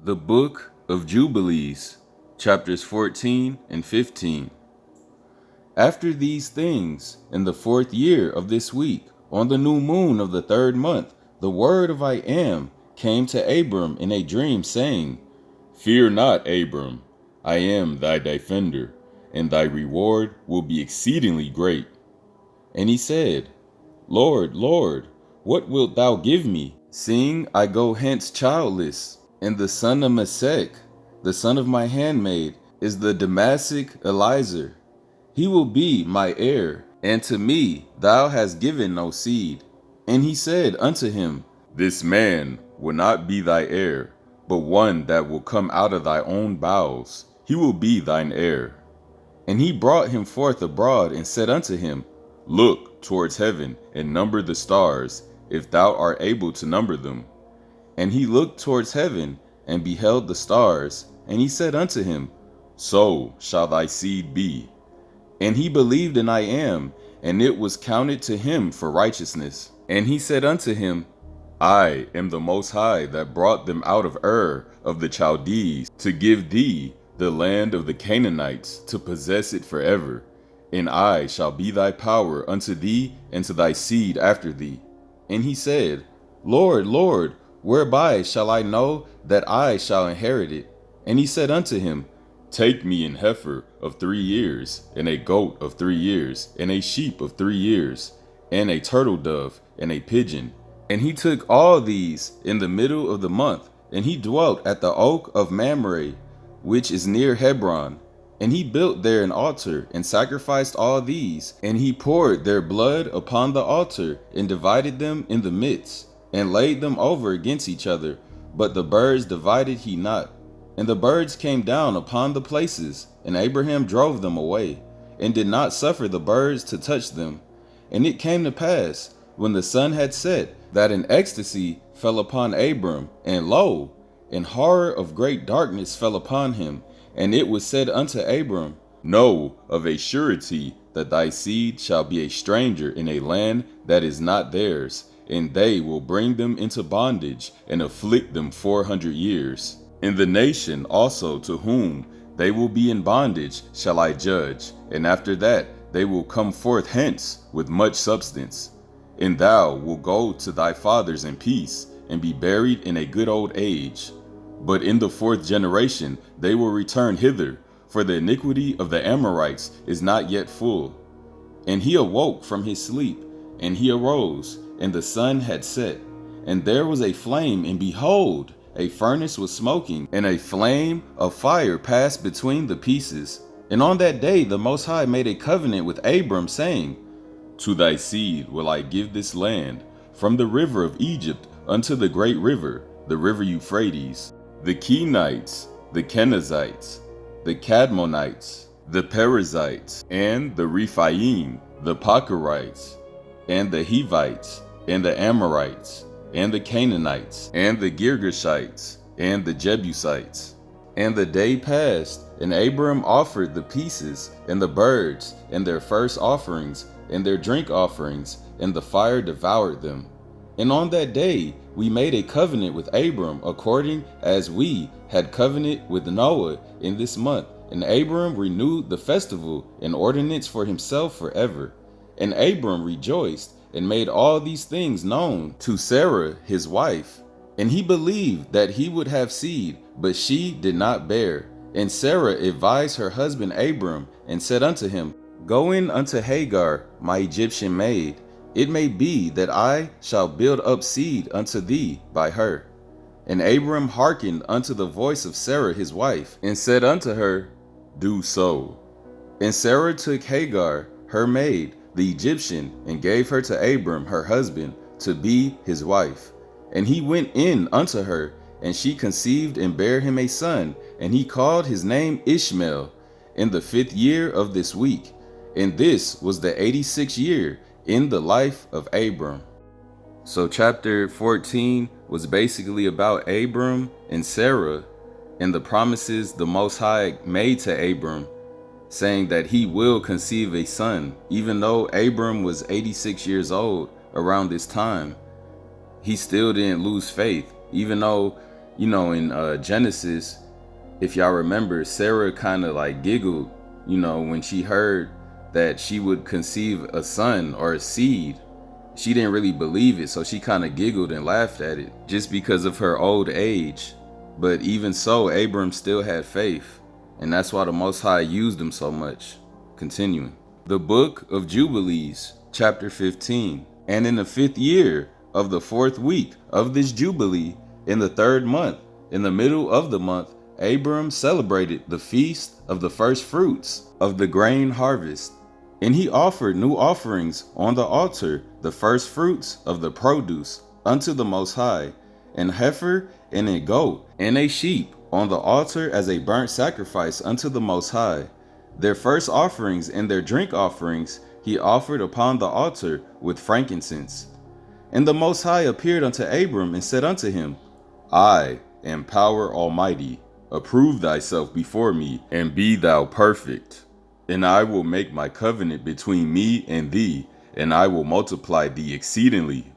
The Book of Jubilees, chapters 14 and 15. After these things, in the 4th year of this week, on the new moon of the 3rd month, the word of I Am came to Abram in a dream, saying, Fear not, Abram, I am thy defender, and thy reward will be exceedingly great. And he said, Lord, Lord, what wilt thou give me, seeing I go hence childless? And the son of Mesech, the son of my handmaid, is the Damascus Eliezer. He will be my heir, and to me thou hast given no seed. And he said unto him, This man will not be thy heir, but one that will come out of thy own bowels. He will be thine heir. And he brought him forth abroad, and said unto him, Look towards heaven, and number the stars, if thou art able to number them. And he looked towards heaven, and beheld the stars, and he said unto him, So shall thy seed be. And he believed in I Am, and it was counted to him for righteousness. And he said unto him, I am the Most High that brought them out of Ur of the Chaldees, to give thee the land of the Canaanites, to possess it forever. And I shall be thy power unto thee and to thy seed after thee. And he said, Lord, Lord, whereby shall I know that I shall inherit it? And he said unto him, Take me an heifer of 3 years, and a goat of 3 years, and a sheep of 3 years, and a turtle dove, and a pigeon. And he took all these in the middle of the month, and he dwelt at the oak of Mamre, which is near Hebron. And he built there an altar, and sacrificed all these, and he poured their blood upon the altar, and divided them in the midst, and laid them over against each other. But the birds divided he not. And the birds came down upon the places, and Abraham drove them away, and did not suffer the birds to touch them. And it came to pass, when the sun had set, that an ecstasy fell upon Abram, and lo, an horror of great darkness fell upon him. And it was said unto Abram, Know of a surety that thy seed shall be a stranger in a land that is not theirs, and they will bring them into bondage, and afflict them 400 years. In the nation also to whom they will be in bondage shall I judge, and after that they will come forth hence with much substance. And thou wilt go to thy fathers in peace, and be buried in a good old age. But in the 4th generation they will return hither, for the iniquity of the Amorites is not yet full. And he awoke from his sleep, and he arose, and the sun had set. And there was a flame, and behold, a furnace was smoking, and a flame of fire passed between the pieces. And on that day the Most High made a covenant with Abram, saying, To thy seed will I give this land, from the river of Egypt unto the great river, the river Euphrates, the Kenites, the Kenizzites, the Cadmonites, the Perizzites, and the Rephaim, the Pacharites, and the Hivites, and the Amorites, and the Canaanites, and the Girgashites, and the Jebusites. And the day passed, and Abram offered the pieces, and the birds, and their first offerings, and their drink offerings, and the fire devoured them. And on that day we made a covenant with Abram, according as we had covenant with Noah in this month. And Abram renewed the festival and ordinance for himself forever. And Abram rejoiced, and made all these things known to Sarah his wife. And he believed that he would have seed, but she did not bear. And Sarah advised her husband Abram, and said unto him, Go in unto Hagar, my Egyptian maid. It may be that I shall build up seed unto thee by her. And Abram hearkened unto the voice of Sarah his wife, and said unto her, Do so. And Sarah took Hagar, her maid, the Egyptian, and gave her to Abram her husband, to be his wife. And he went in unto her, and she conceived and bare him a son, and he called his name Ishmael, in the 5th year of this week. And this was the 86th year in the life of Abram. So chapter 14 was basically about Abram and Sarah, and the promises the Most High made to Abram, saying that he will conceive a son. Even though Abram was 86 years old around this time, he still didn't lose faith. Even though In Genesis, if y'all remember, Sarah kind of like giggled, when she heard that she would conceive a son or a seed. She didn't really believe it, so she kind of giggled and laughed at it just because of her old age. But even so, Abram still had faith, and that's why the Most High used him so much. Continuing. The Book of Jubilees, chapter 15. And in the 5th year of the 4th week of this Jubilee, in the 3rd month, in the middle of the month, Abram celebrated the feast of the first fruits of the grain harvest. And he offered new offerings on the altar, the first fruits of the produce unto the Most High, an heifer and a goat and a sheep on the altar as a burnt sacrifice unto the Most High. Their first offerings and their drink offerings he offered upon the altar with frankincense. And the Most High appeared unto Abram and said unto him, I am power almighty. Approve thyself before me, and be thou perfect. And I will make my covenant between me and thee, and I will multiply thee exceedingly.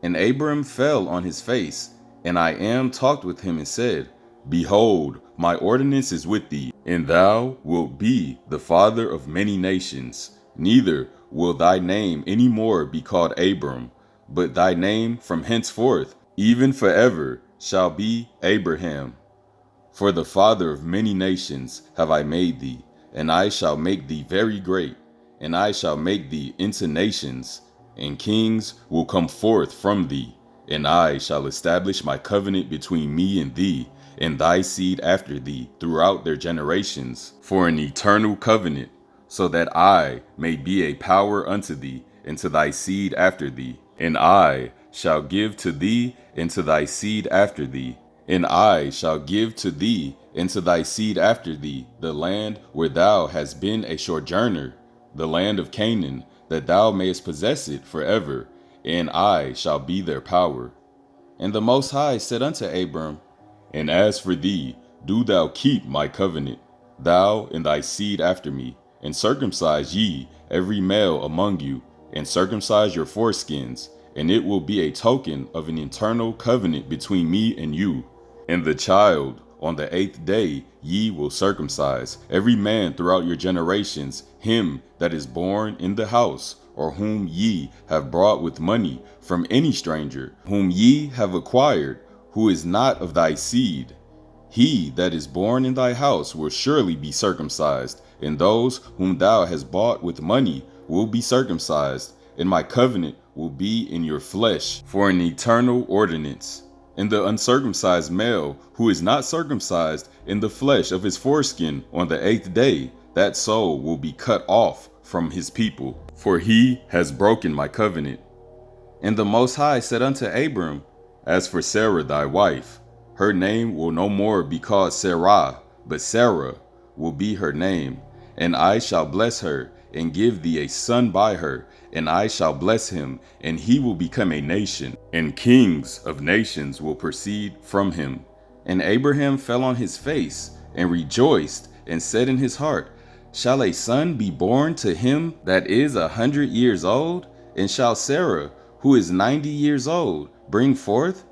And Abram fell on his face, and I talked with him and said, Behold, my ordinance is with thee, and thou wilt be the father of many nations. Neither will thy name any more be called Abram, but thy name from henceforth, even forever, shall be Abraham. For the father of many nations have I made thee, and I shall make thee very great, and I shall make thee into nations, and kings will come forth from thee. And I shall establish my covenant between me and thee, and thy seed after thee, throughout their generations, for an eternal covenant, so that I may be a power unto thee, and to thy seed after thee. And I shall give to thee and to thy seed after thee, and I shall give to thee and to thy seed after thee the land where thou hast been a sojourner, the land of Canaan, that thou mayest possess it forever, and I shall be their power. And the Most High said unto Abram, And as for thee, do thou keep my covenant, thou and thy seed after me, and circumcise ye every male among you, and circumcise your foreskins, and it will be a token of an eternal covenant between me and you. And the child on the 8th day ye will circumcise, every man throughout your generations, him that is born in the house, or whom ye have brought with money from any stranger, whom ye have acquired, who is not of thy seed. He that is born in thy house will surely be circumcised, and those whom thou hast bought with money will be circumcised, and my covenant will be in your flesh for an eternal ordinance. And the uncircumcised male who is not circumcised in the flesh of his foreskin on the 8th day, that soul will be cut off from his people, for he has broken my covenant. And the Most High said unto Abram, As for Sarah thy wife, her name will no more be called Sarah, but Sarah will be her name. And I shall bless her, and give thee a son by her, and I shall bless him, and he will become a nation, and kings of nations will proceed from him. And Abraham fell on his face, and rejoiced, and said in his heart, Shall a son be born to him that is 100 years old? And shall Sarah, who is 90 years old, bring forth?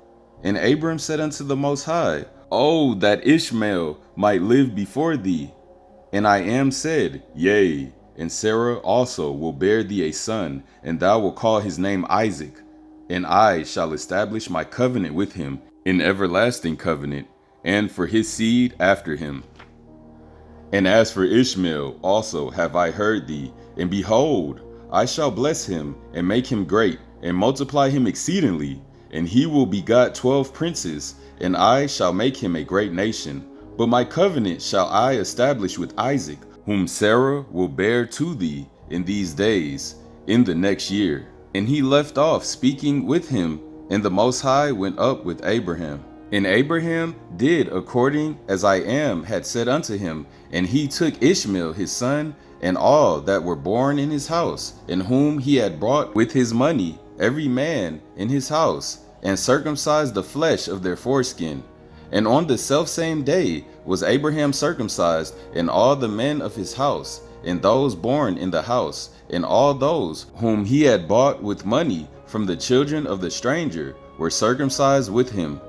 And Abram said unto the Most High, Oh, that Ishmael might live before thee. And I said, Yea, and Sarah also will bear thee a son, and thou wilt call his name Isaac. And I shall establish my covenant with him, an everlasting covenant, and for his seed after him. And as for Ishmael also have I heard thee, and behold, I shall bless him, and make him great, and multiply him exceedingly, and he will begot 12 princes, and I shall make him a great nation. But my covenant shall I establish with Isaac, whom Sarah will bear to thee in these days, in the next year. And he left off speaking with him, and the Most High went up with Abraham. And Abraham did according as I had said unto him, and he took Ishmael his son, and all that were born in his house, and whom he had bought with his money, every man in his house, and circumcised the flesh of their foreskin. And on the selfsame day was Abraham circumcised, and all the men of his house, and those born in the house, and all those whom he had bought with money from the children of the stranger were circumcised with him.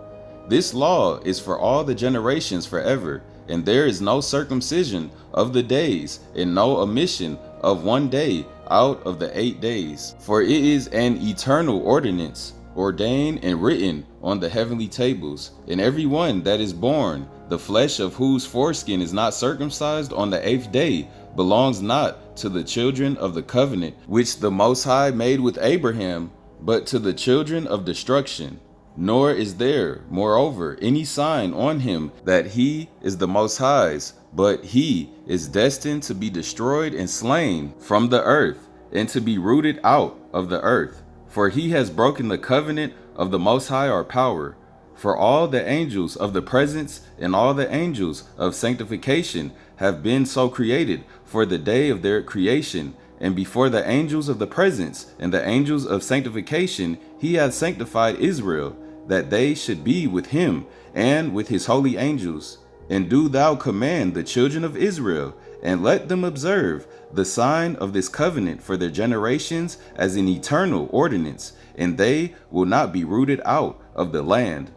This law is for all the generations forever, and there is no circumcision of the days, and no omission of one day out of the 8 days. For it is an eternal ordinance, ordained and written on the heavenly tables. And every one that is born, the flesh of whose foreskin is not circumcised on the 8th day, belongs not to the children of the covenant, which the Most High made with Abraham, but to the children of destruction. Nor is there, moreover, any sign on him that he is the Most High's, but he is destined to be destroyed and slain from the earth, and to be rooted out of the earth. For he has broken the covenant of the Most High our power. For all the angels of the presence and all the angels of sanctification have been so created for the day of their creation. And before the angels of the presence and the angels of sanctification, he hath sanctified Israel, that they should be with him and with his holy angels. And do thou command the children of Israel, and let them observe the sign of this covenant for their generations as an eternal ordinance, and they will not be rooted out of the land.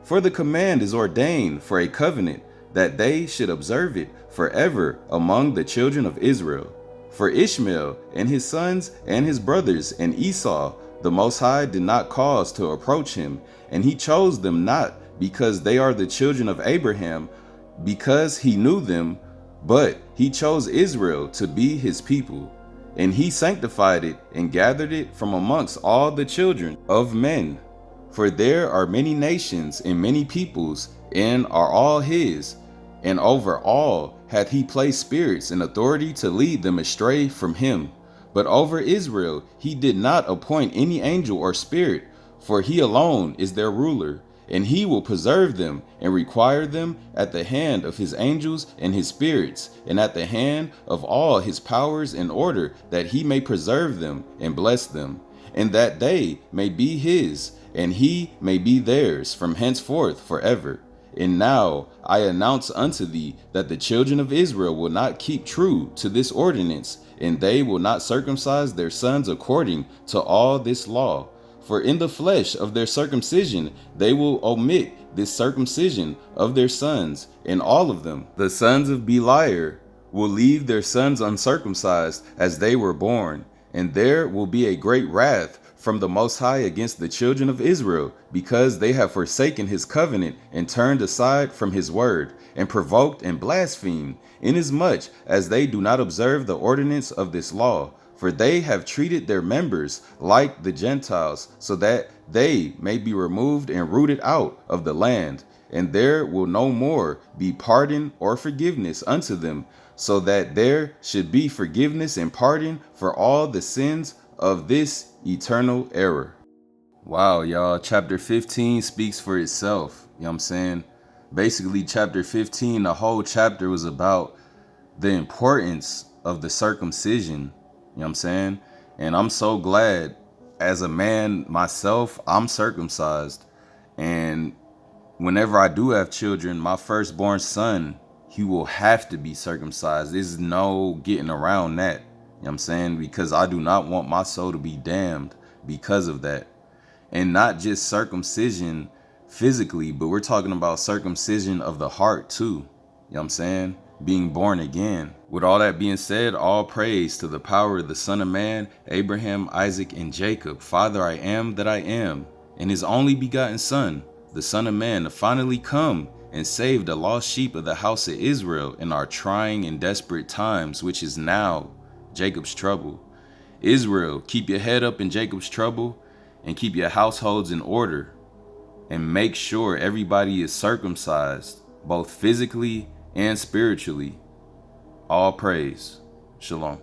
For the command is ordained for a covenant, that they should observe it forever among the children of Israel. For Ishmael and his sons and his brothers and Esau, the Most High did not cause to approach him, and he chose them not because they are the children of Abraham, because he knew them, but he chose Israel to be his people. And he sanctified it and gathered it from amongst all the children of men. For there are many nations and many peoples, and are all his. And over all hath he placed spirits in authority to lead them astray from him. But over Israel he did not appoint any angel or spirit, for he alone is their ruler. And he will preserve them and require them at the hand of his angels and his spirits, and at the hand of all his powers, in order that he may preserve them and bless them, and that they may be his, and he may be theirs from henceforth forever. And now I announce unto thee that the children of Israel will not keep true to this ordinance, and they will not circumcise their sons according to all this law. For in the flesh of their circumcision they will omit this circumcision of their sons, and all of them. The sons of Beliar will leave their sons uncircumcised as they were born, and there will be a great wrath from the Most High against the children of Israel, because they have forsaken his covenant and turned aside from his word, and provoked and blasphemed, inasmuch as they do not observe the ordinance of this law. For they have treated their members like the Gentiles, so that they may be removed and rooted out of the land. And there will no more be pardon or forgiveness unto them, so that there should be forgiveness and pardon for all the sins of this eternal error. Wow, y'all, chapter 15 speaks for itself. You know what I'm saying? Basically, chapter 15, the whole chapter was about the importance of the circumcision. You know what I'm saying? And I'm so glad, as a man myself, I'm circumcised. And whenever I do have children, my firstborn son, he will have to be circumcised. There's no getting around that. You know what I'm saying? Because I do not want my soul to be damned because of that. And not just circumcision physically, but we're talking about circumcision of the heart too. You know what I'm saying? Being born again. With all that being said, all praise to the power of the Son of Man, Abraham, Isaac, and Jacob, Father I am that I am, and his only begotten Son, the Son of Man, to finally come and save the lost sheep of the house of Israel in our trying and desperate times, which is now Jacob's trouble. Israel, keep your head up in Jacob's trouble, and keep your households in order, and make sure everybody is circumcised, both physically and spiritually. All praise. Shalom.